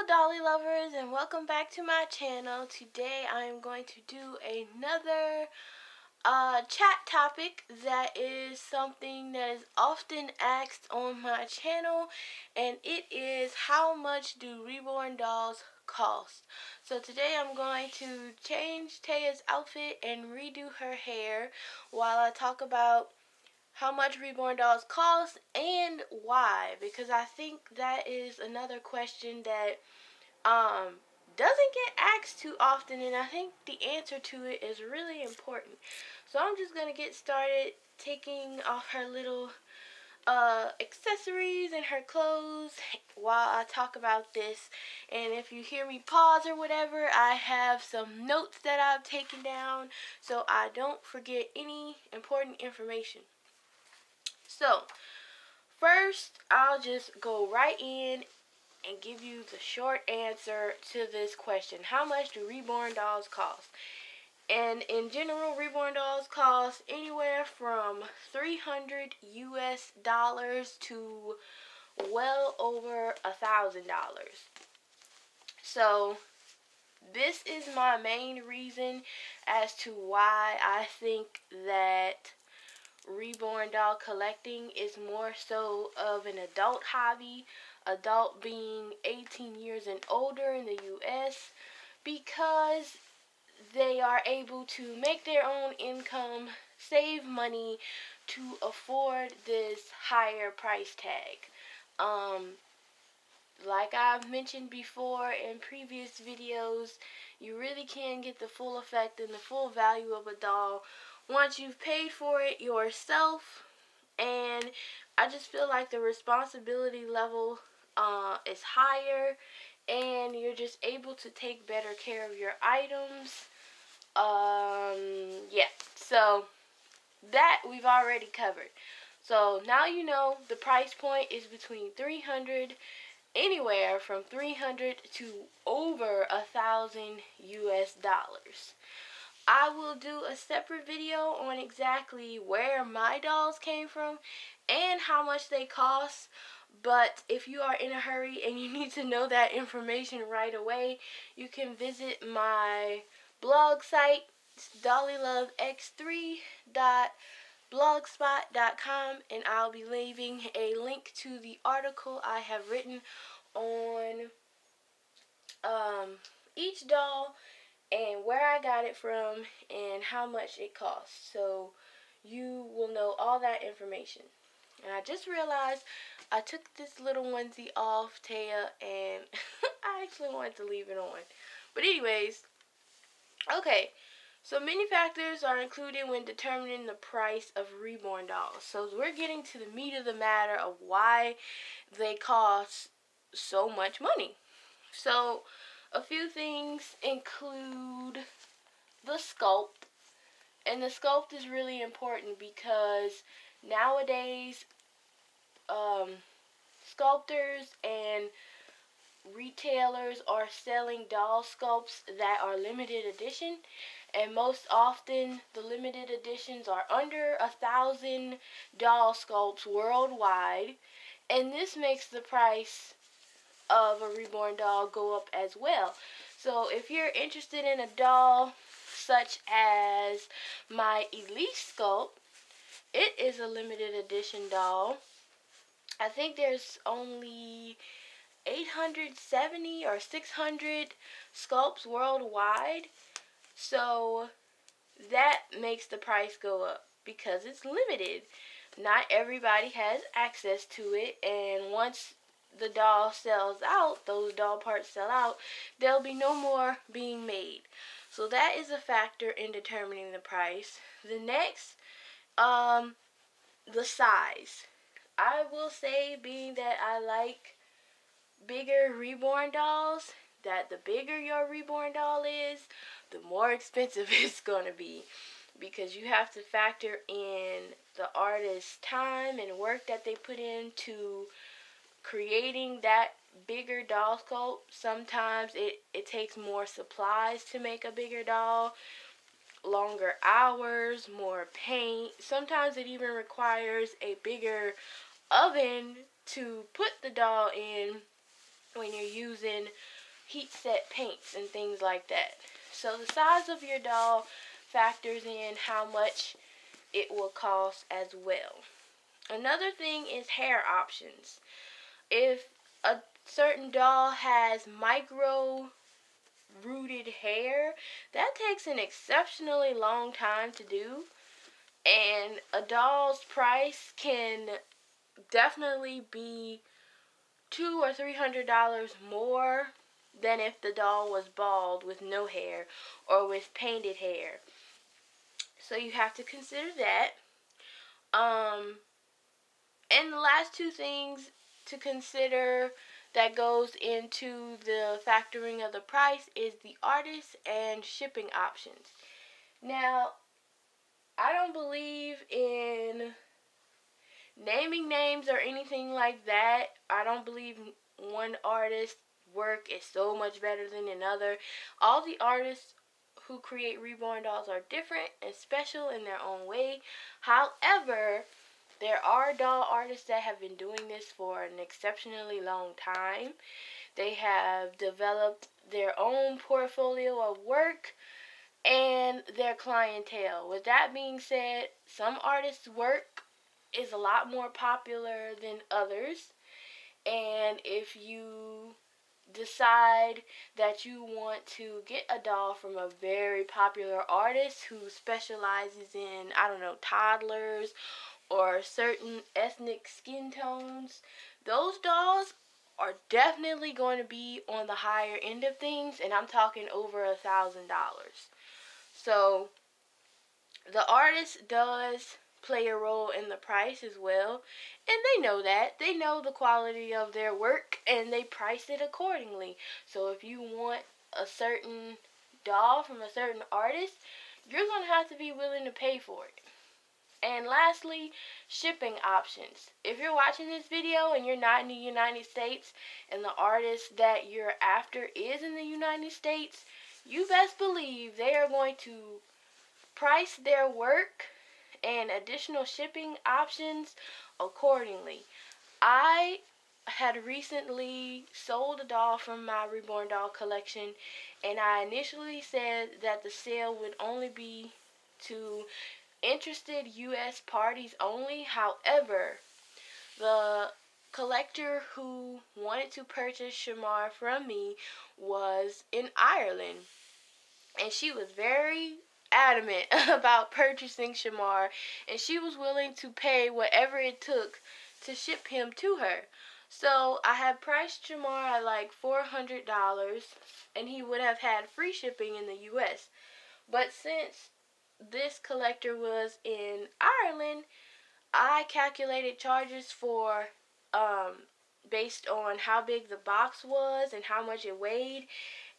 Hello Dolly lovers and welcome back to my channel. Today I am going to do another chat topic that is something that is often asked on my channel, and it is how much do reborn dolls cost? So today I'm going to change Tehya's outfit and redo her hair while I talk about how much reborn dolls cost and why, because I think that is another question that doesn't get asked too often, and I think the answer to it is really important. So I'm just gonna get started taking off her little accessories and her clothes while I talk about this. And if you hear me pause or whatever, I have some notes that I've taken down so I don't forget any important information. So, first, I'll just go right in and give you the short answer to this question. How much do reborn dolls cost? And in general, reborn dolls cost anywhere from $300 US to well over $1,000. So, this is my main reason as to why I think that reborn doll collecting is more so of an adult hobby, adult being 18 years and older in the US, because they are able to make their own income, save money to afford this higher price tag. Like I've mentioned before in previous videos, you really can get the full effect and the full value of a doll once you've paid for it yourself. And I just feel like the responsibility level is higher, and you're just able to take better care of your items. Yeah, so that we've already covered. So now you know the price point is between 300, anywhere from 300 to over $1,000 US. I will do a separate video on exactly where my dolls came from and how much they cost. But if you are in a hurry and you need to know that information right away, you can visit my blog site, dollylovex3.blogspot.com, and I'll be leaving a link to the article I have written on each doll and where I got it from and how much it costs. So you will know all that information. And I just realized I took this little onesie off Tehya, and I actually wanted to leave it on. But anyways, okay. So many factors are included when determining the price of reborn dolls. So we're getting to the meat of the matter of why they cost so much money. So a few things include the sculpt. And the sculpt is really important because nowadays sculptors and retailers are selling doll sculpts that are limited edition, and most often the limited editions are under 1,000 doll sculpts worldwide, and this makes the price of a reborn doll go up as well. So if you're interested in a doll such as my Elyse sculpt, it is a limited edition doll. I think there's only 870 or 600 sculpts worldwide, so that makes the price go up because it's limited. Not everybody has access to it, and once the doll sells out, those doll parts sell out, there'll be no more being made. So that is a factor in determining the price. The next, the size. I will say, being that I like bigger reborn dolls, that the bigger your reborn doll is, the more expensive it's going to be, because you have to factor in the artist's time and work that they put into creating that bigger doll sculpt. Sometimes it takes more supplies to make a bigger doll, longer hours, more paint. Sometimes it even requires a bigger oven to put the doll in when you're using heat set paints and things like that. So the size of your doll factors in how much it will cost as well. Another thing is hair options. If a certain doll has micro rooted hair, that takes an exceptionally long time to do, and a doll's price can definitely be $200 or $300 more than if the doll was bald with no hair or with painted hair. So you have to consider that. And the last two things to consider that goes into the factoring of the price is the artist and shipping options. Now, I don't believe in naming names or anything like that. I don't believe one artist's work is so much better than another. All the artists who create reborn dolls are different and special in their own way. However, there are doll artists that have been doing this for an exceptionally long time. They have developed their own portfolio of work and their clientele. With that being said, some artists' work is a lot more popular than others. And if you decide that you want to get a doll from a very popular artist who specializes in, I don't know, toddlers or certain ethnic skin tones, those dolls are definitely going to be on the higher end of things, and I'm talking over $1,000. So the artist does play a role in the price as well, and they know that. They know the quality of their work, and they price it accordingly. So if you want a certain doll from a certain artist, you're going to have to be willing to pay for it. And lastly, shipping options. If you're watching this video and you're not in the United States and the artist that you're after is in the United States, you best believe they are going to price their work and additional shipping options accordingly. I had recently sold a doll from my Reborn doll collection, and I initially said that the sale would only be to interested U.S. parties only. However, the collector who wanted to purchase Shamar from me was in Ireland, and she was very adamant about purchasing Shamar, and she was willing to pay whatever it took to ship him to her. So I had priced Shamar at like $400, and he would have had free shipping in the U.S. But since this collector was in Ireland, I calculated charges for based on how big the box was and how much it weighed,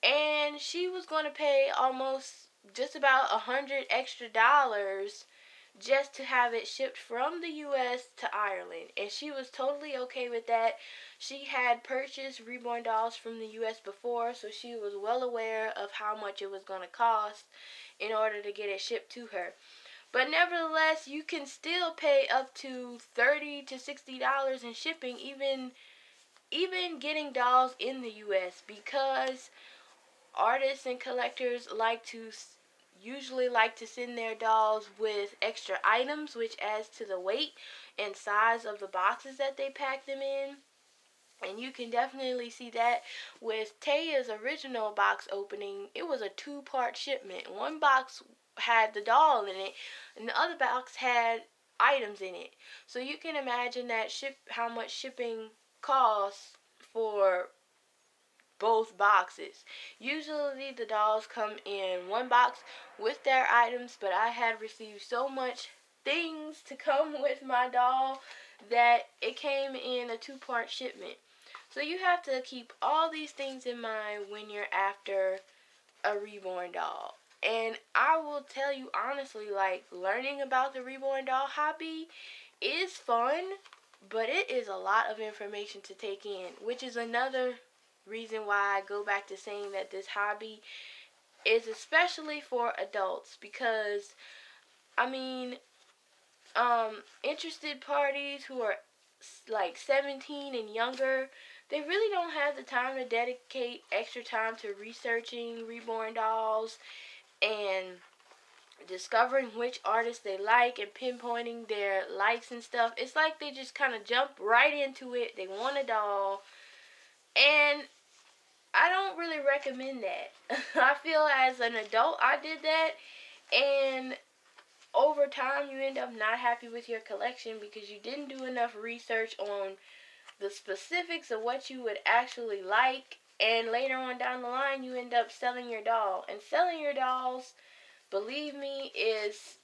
and she was going to pay almost just about $100 extra just to have it shipped from the U.S. to Ireland, and she was totally okay with that. She had purchased Reborn dolls from the U.S. before, so she was well aware of how much it was going to cost in order to get it shipped to her. But nevertheless, you can still pay up to $30 to $60 in shipping, even getting dolls in the U.S., because artists and collectors usually like to send their dolls with extra items, which adds to the weight and size of the boxes that they pack them in. And you can definitely see that with Tehya's original box opening. It was a two-part shipment. One box had the doll in it, and the other box had items in it. So you can imagine how much shipping costs for both boxes. Usually the dolls come in one box with their items, but I had received so much things to come with my doll that it came in a two-part shipment. So you have to keep all these things in mind when you're after a reborn doll. And I will tell you honestly, like, learning about the reborn doll hobby is fun, but it is a lot of information to take in, which is another reason why I go back to saying that this hobby is especially for adults, because I mean, interested parties who are like 17 and younger, they really don't have the time to dedicate extra time to researching Reborn dolls and discovering which artists they like and pinpointing their likes and stuff. It's like they just kind of jump right into it. They want a doll, and I don't really recommend that. I feel as an adult I did that, and over time you end up not happy with your collection because you didn't do enough research on the specifics of what you would actually like, and later on down the line you end up selling your doll. And selling your dolls, believe me, is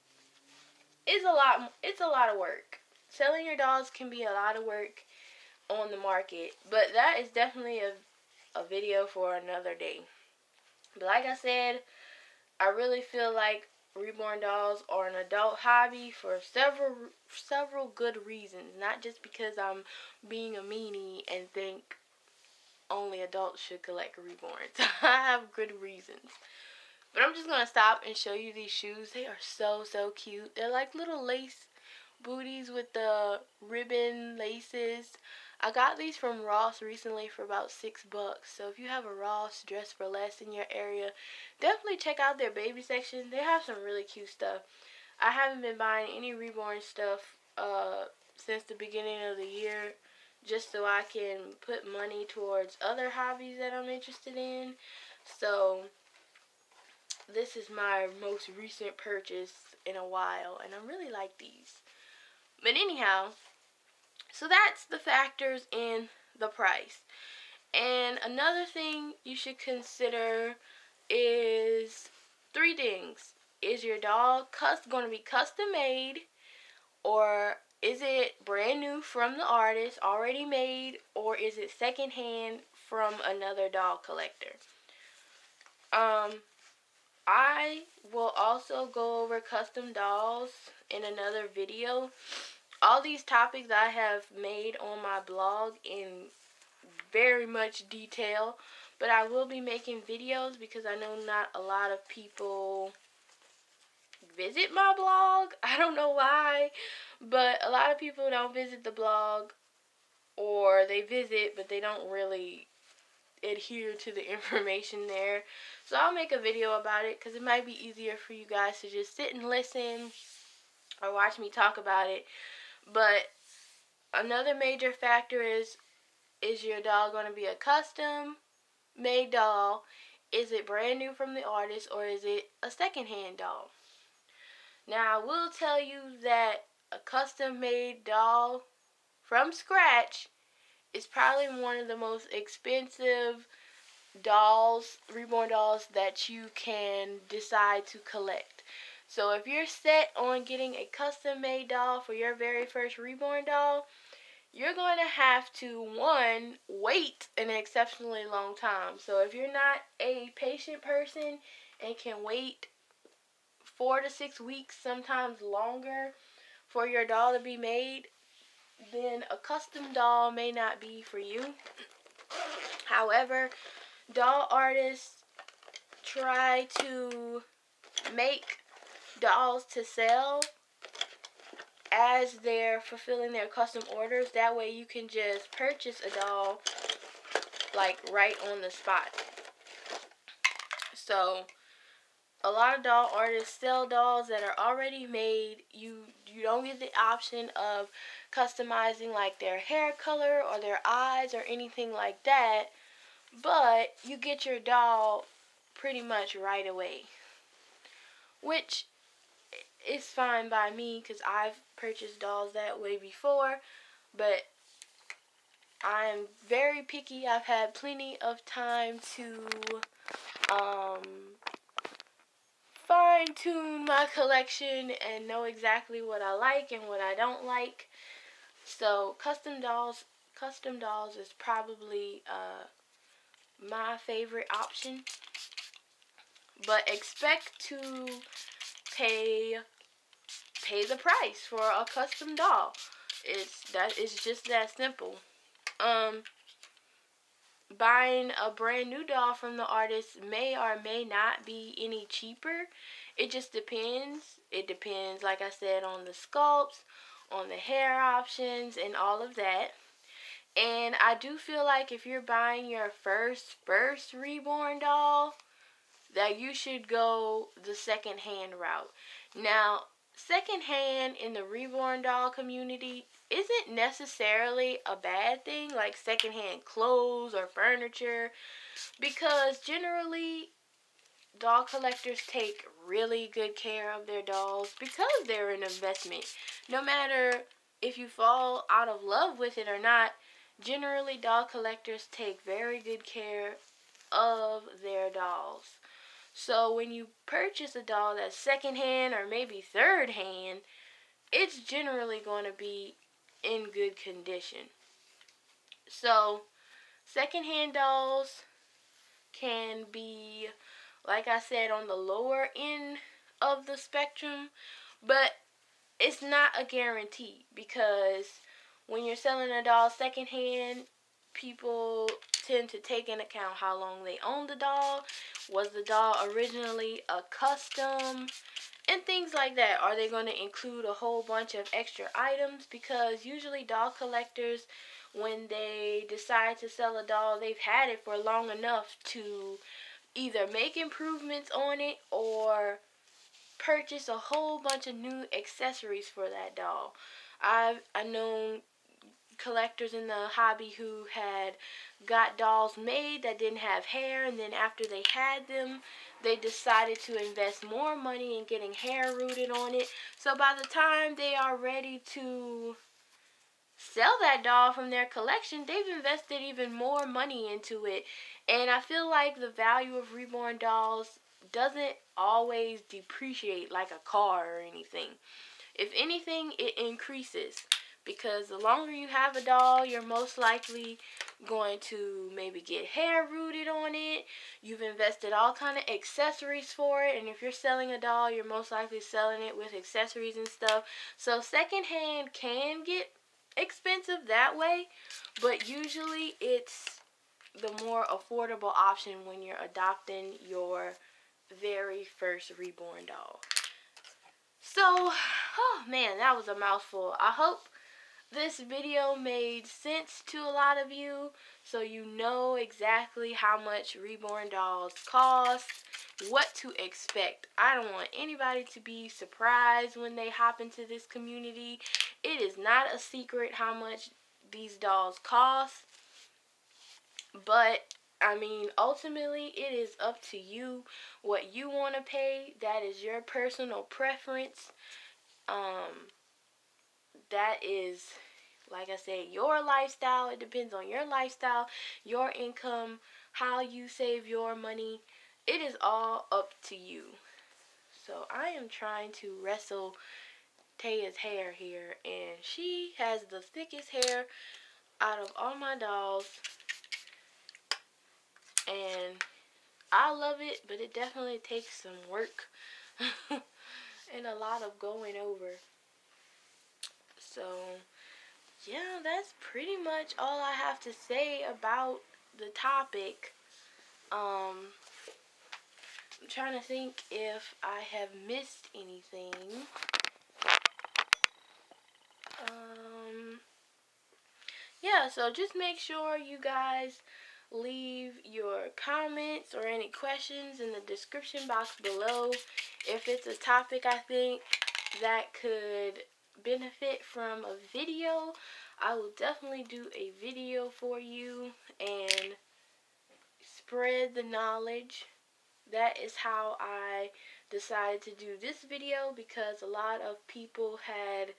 a lot. It's a lot of work. Selling your dolls can be a lot of work on the market, but that is definitely a video for another day. But like I said, I really feel like Reborn dolls are an adult hobby for several good reasons. Not just because I'm being a meanie and think only adults should collect Reborns. I have good reasons. But I'm just going to stop and show you these shoes. They are so cute. They're like little lace booties with the ribbon laces. I got these from Ross recently for about $6. So if you have a Ross Dress for Less in your area, definitely check out their baby section. They have some really cute stuff. I haven't been buying any Reborn stuff since the beginning of the year, just so I can put money towards other hobbies that I'm interested in. So this is my most recent purchase in a while, and I really like these. But anyhow, so that's the factors in the price. And another thing you should consider is 3 things. Is your doll going to be custom made, or is it brand new from the artist, already made, or is it secondhand from another doll collector? I will also go over custom dolls in another video. All these topics I have made on my blog in very much detail, but I will be making videos because I know not a lot of people visit my blog. I don't know why, but a lot of people don't visit the blog, or they visit but they don't really adhere to the information there. So I'll make a video about it because it might be easier for you guys to just sit and listen or watch me talk about it. But another major factor is your doll going to be a custom made doll? Is it brand new from the artist, or is it a secondhand doll? Now, I will tell you that a custom made doll from scratch is probably one of the most expensive dolls, Reborn dolls, that you can decide to collect. So if you're set on getting a custom made doll for your very first Reborn doll, you're going to have to, 1, wait an exceptionally long time. So if you're not a patient person and can wait 4 to 6 weeks, sometimes longer, for your doll to be made, then a custom doll may not be for you. However, doll artists try to make dolls to sell as they're fulfilling their custom orders. That way you can just purchase a doll like right on the spot. So a lot of doll artists sell dolls that are already made. You don't get the option of customizing like their hair color or their eyes or anything like that, but you get your doll pretty much right away, which is fine by me because I've purchased dolls that way before. But I'm very picky. I've had plenty of time to fine-tune my collection and know exactly what I like and what I don't like. So custom dolls is probably my favorite option. But expect to pay the price for a custom doll. It's just that simple. Buying a brand new doll from the artist may or may not be any cheaper. It just depends. It depends, like I said, on the sculpts, on the hair options, and all of that. And I do feel like if you're buying your first Reborn doll, that you should go the secondhand route. Now, secondhand in the Reborn doll community isn't necessarily a bad thing, like secondhand clothes or furniture, because generally doll collectors take really good care of their dolls because they're an investment. No matter if you fall out of love with it or not, generally doll collectors take very good care of their dolls. So when you purchase a doll that's secondhand or maybe third hand, it's generally going to be in good condition. So secondhand dolls can be, like I said, on the lower end of the spectrum, but it's not a guarantee, because when you're selling a doll secondhand, people tend to take into account how long they own the doll. Was the doll originally a custom? And things like that. Are they going to include a whole bunch of extra items? Because usually doll collectors, when they decide to sell a doll, they've had it for long enough to either make improvements on it or purchase a whole bunch of new accessories for that doll. I've known collectors in the hobby who had got dolls made that didn't have hair, and then after they had them, they decided to invest more money in getting hair rooted on it. So by the time they are ready to sell that doll from their collection, they've invested even more money into it. And I feel like the value of Reborn dolls doesn't always depreciate like a car or anything. If anything, it increases, because the longer you have a doll, you're most likely going to maybe get hair rooted on it. You've invested all kind of accessories for it, and if you're selling a doll, you're most likely selling it with accessories and stuff. So secondhand can get expensive that way, but usually it's the more affordable option when you're adopting your very first Reborn doll. So, oh man, that was a mouthful. I hope this video made sense to a lot of you, so you know exactly how much Reborn dolls cost, what to expect. I don't want anybody to be surprised when they hop into this community. It is not a secret how much these dolls cost, but I mean, ultimately, it is up to you what you want to pay. That is your personal preference. That is, like I said, your lifestyle. It depends on your lifestyle, your income, how you save your money. It is all up to you. So I am trying to wrestle Tehya's hair here, and she has the thickest hair out of all my dolls. And I love it, but it definitely takes some work and a lot of going over. So, yeah, that's pretty much all I have to say about the topic. I'm trying to think if I have missed anything. Yeah, so just make sure you guys leave your comments or any questions in the description box below. If it's a topic I think that could benefit from a video, I will definitely do a video for you and spread the knowledge. That is how I decided to do this video, because a lot of people had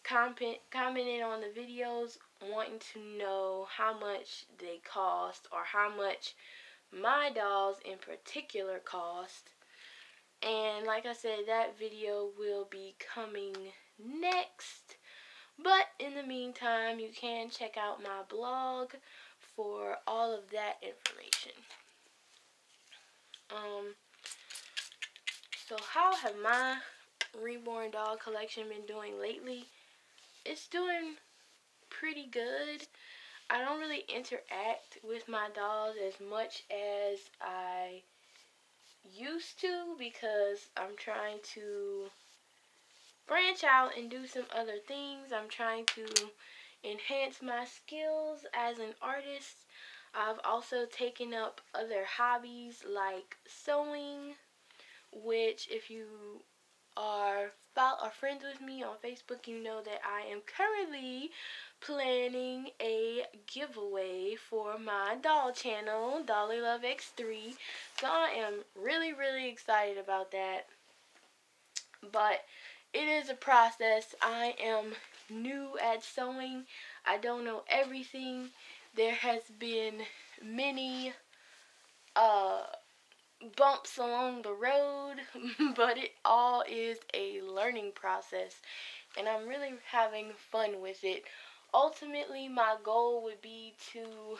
commented on the videos wanting to know how much they cost, or how much my dolls in particular cost. And like I said, that video will be coming next. But in the meantime, you can check out my blog for all of that information. So how have my Reborn doll collection been doing lately? It's doing pretty good. I don't really interact with my dolls as much as I used to, because I'm trying to branch out and do some other things. I'm trying to enhance my skills as an artist. I've also taken up other hobbies like sewing, which if you are friends with me on Facebook, you know that I am currently planning a giveaway for my doll channel, Dolly Love X3. So I am really, really excited about that. But it is a process. I am new at sewing. I don't know everything. There has been many uh bumps along the road, but it all is a learning process, and I'm really having fun with it. Ultimately, my goal would be to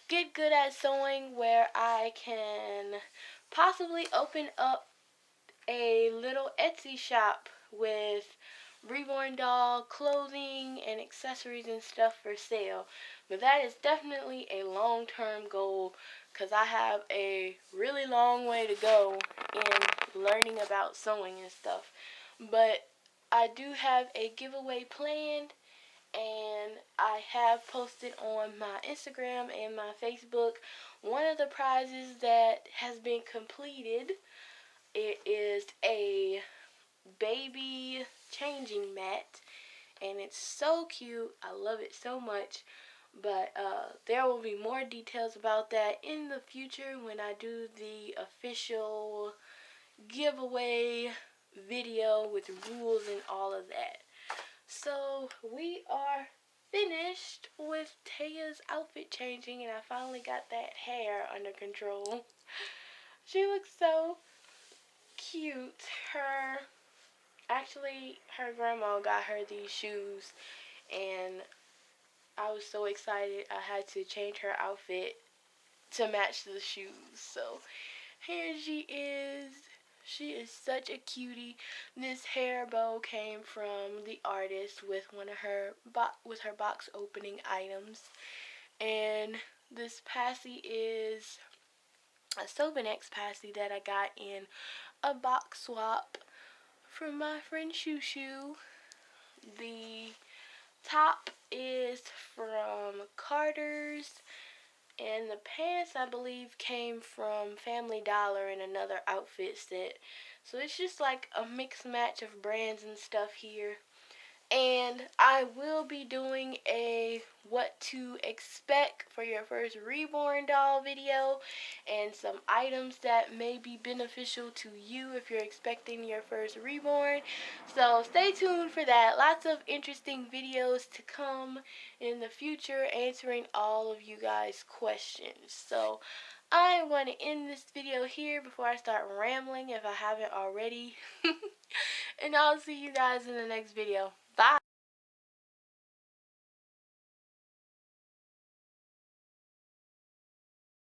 get good at sewing where I can possibly open up a little Etsy shop with Reborn doll clothing and accessories and stuff for sale. But that is definitely a long-term goal because I have a really long way to go in learning about sewing and stuff. But I do have a giveaway planned, and I have posted on my Instagram and my Facebook one of the prizes that has been completed. It is a baby changing mat, and it's so cute. I love it so much. But there will be more details about that in the future when I do the official giveaway video with rules and all of that. So we are finished with Tehya's outfit changing, and I finally got that hair under control. She looks so cute. Her grandma got her these shoes, and I was so excited I had to change her outfit to match the shoes. So here she is. She is such a cutie. This hair bow came from the artist with one of her box opening items, and this passy is a Sovinex passy that I got in a box swap from my friend Shoo Shoo. The top is from Carter's, and the pants, I believe, came from Family Dollar in another outfit set. So it's just like a mixed match of brands and stuff here. And I will be doing a what to expect for your first Reborn doll video, and some items that may be beneficial to you if you're expecting your first Reborn. So stay tuned for that. Lots of interesting videos to come in the future answering all of you guys' questions. So I'm going to end this video here before I start rambling if I haven't already. And I'll see you guys in the next video. Bye.